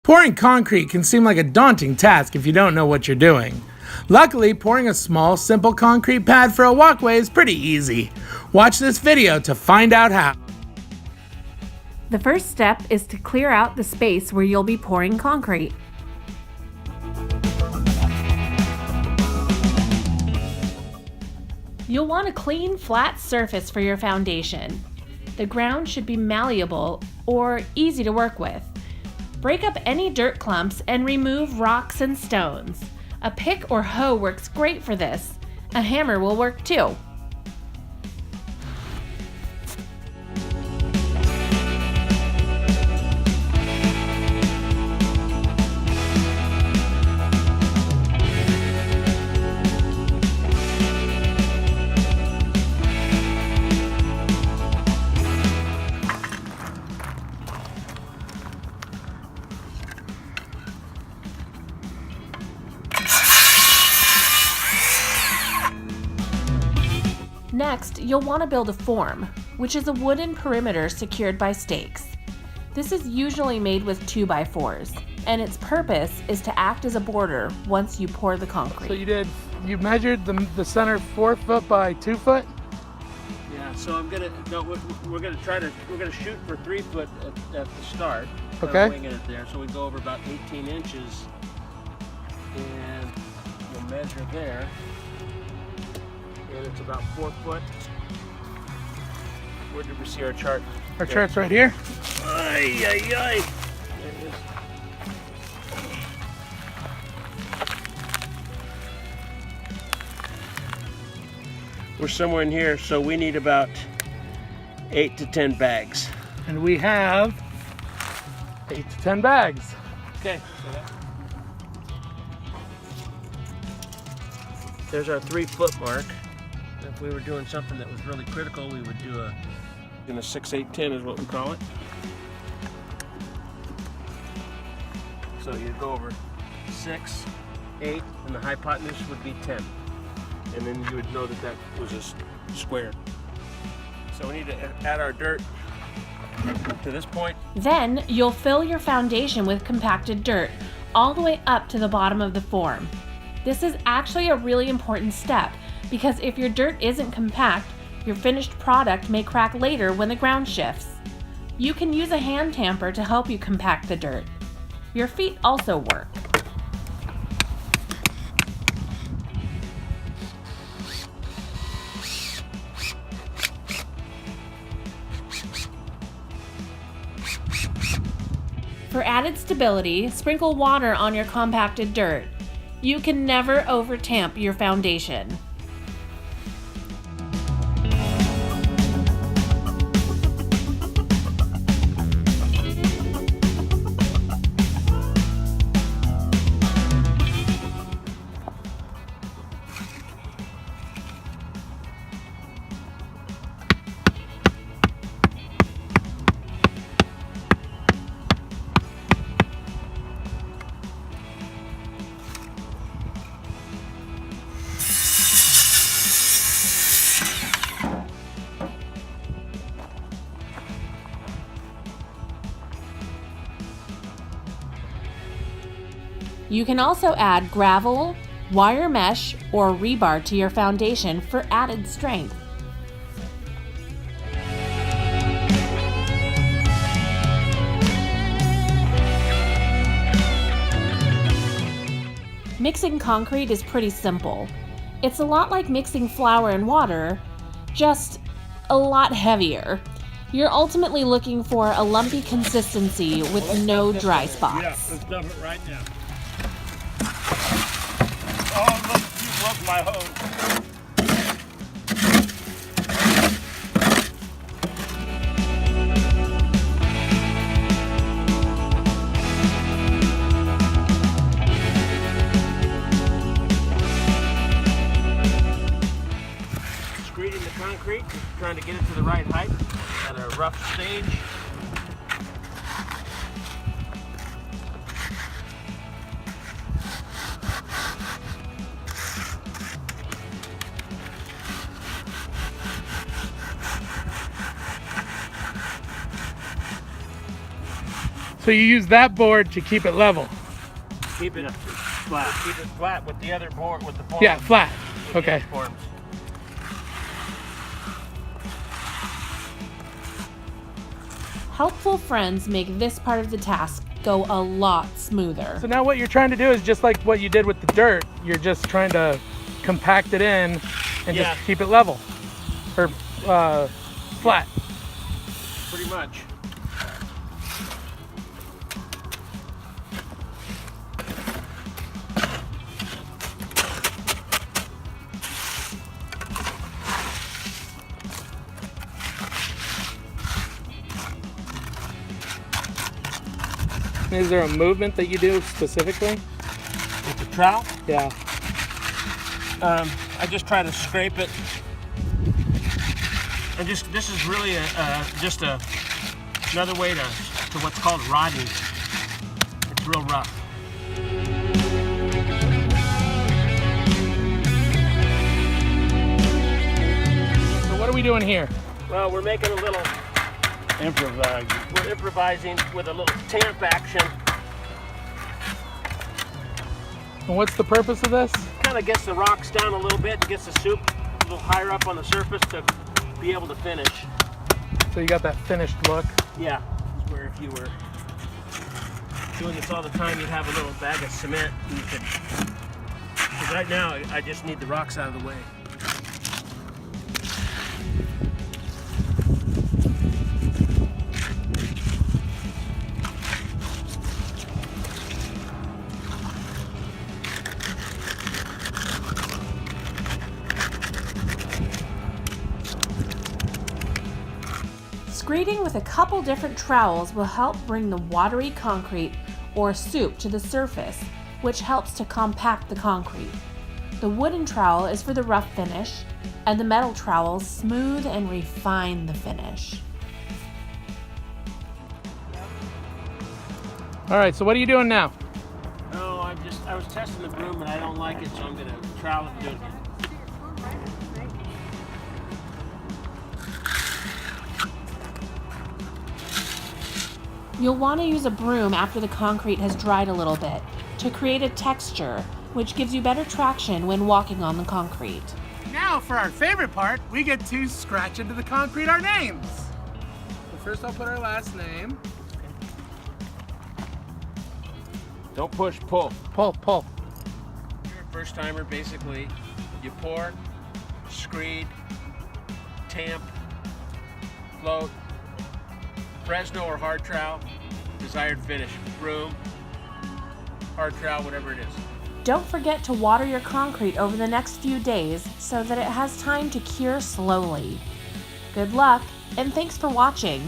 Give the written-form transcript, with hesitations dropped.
Pouring concrete can seem like a daunting task if you don't know what you're doing. Luckily, pouring a small, simple concrete pad for a walkway is pretty easy. Watch this video to find out how. The first step is to clear out the space where you'll be pouring concrete. You'll want a clean, flat surface for your foundation. The ground should be malleable or easy to work with. Break up any dirt clumps and remove rocks and stones. A pick or hoe works great for this. A hammer will work too. Next, you'll want to build a form, which is a wooden perimeter secured by stakes. This is usually made with 2x4s, and its purpose is to act as a border once you pour the concrete. So you measured the center 4 foot by 2 foot? Yeah, so we're gonna shoot for 3 foot at the start. Okay. Winging it there, so we go over about 18 inches, and we'll measure there. And it's about 4 foot. Where did we see our chart? Our chart's right here. Ay, ay, ay. There it is. We're somewhere in here, so we need about 8 to 10 bags. And we have 8 to 10 bags. Okay. There's our 3 foot mark. If we were doing something that was really critical, we would do a 6, 8, 10 is what we call it. So you'd go over 6, 8, and the hypotenuse would be 10. And then you would know that that was a square. So we need to add our dirt to this point. Then, you'll fill your foundation with compacted dirt all the way up to the bottom of the form. This is actually a really important step because if your dirt isn't compact, your finished product may crack later when the ground shifts. You can use a hand tamper to help you compact the dirt. Your feet also work. For added stability, sprinkle water on your compacted dirt. You can never over-tamp your foundation. You can also add gravel, wire mesh, or rebar to your foundation for added strength. Mixing concrete is pretty simple. It's a lot like mixing flour and water, just a lot heavier. You're ultimately looking for a lumpy consistency with no dry spots. Yeah, let's dump it right now. Oh, look, you broke my hose. Screeding the concrete, trying to get it to the right height at a rough stage. So you use that board to keep it level. Keep it flat. Keep it flat with the other board, with the forms. Yeah, flat. With the Okay. other forms. Helpful friends make this part of the task go a lot smoother. So now what you're trying to do is just like what you did with the dirt. You're just trying to compact it in and Yeah. just keep it level or flat. Pretty much. Is there a movement that you do specifically? With the trowel, Yeah. I just try to scrape it. And just this is really another way to what's called rodding. It's real rough. So what are we doing here? Well, we're making a little Improvise. We're improvising with a little tamp action. And what's the purpose of this? Kind of gets the rocks down a little bit and gets the soup a little higher up on the surface to be able to finish. So you got that finished look. Yeah, it's where if you were doing this all the time, you'd have a little bag of cement and you could. Because right now, I just need the rocks out of the way. Screeding with a couple different trowels will help bring the watery concrete or soup to the surface, which helps to compact the concrete. The wooden trowel is for the rough finish, and the metal trowels smooth and refine the finish. All right, so what are you doing now? Oh, I was testing the broom and I don't like it, so I'm gonna trowel it and do it again. You'll want to use a broom after the concrete has dried a little bit to create a texture, which gives you better traction when walking on the concrete. Now for our favorite part, we get to scratch into the concrete our names. So first I'll put our last name. Don't push, pull. Pull, pull. You're a first timer, basically. You pour, screed, tamp, float, Fresno or hard trowel, desired finish, broom, hard trowel, whatever it is. Don't forget to water your concrete over the next few days so that it has time to cure slowly. Good luck, and thanks for watching.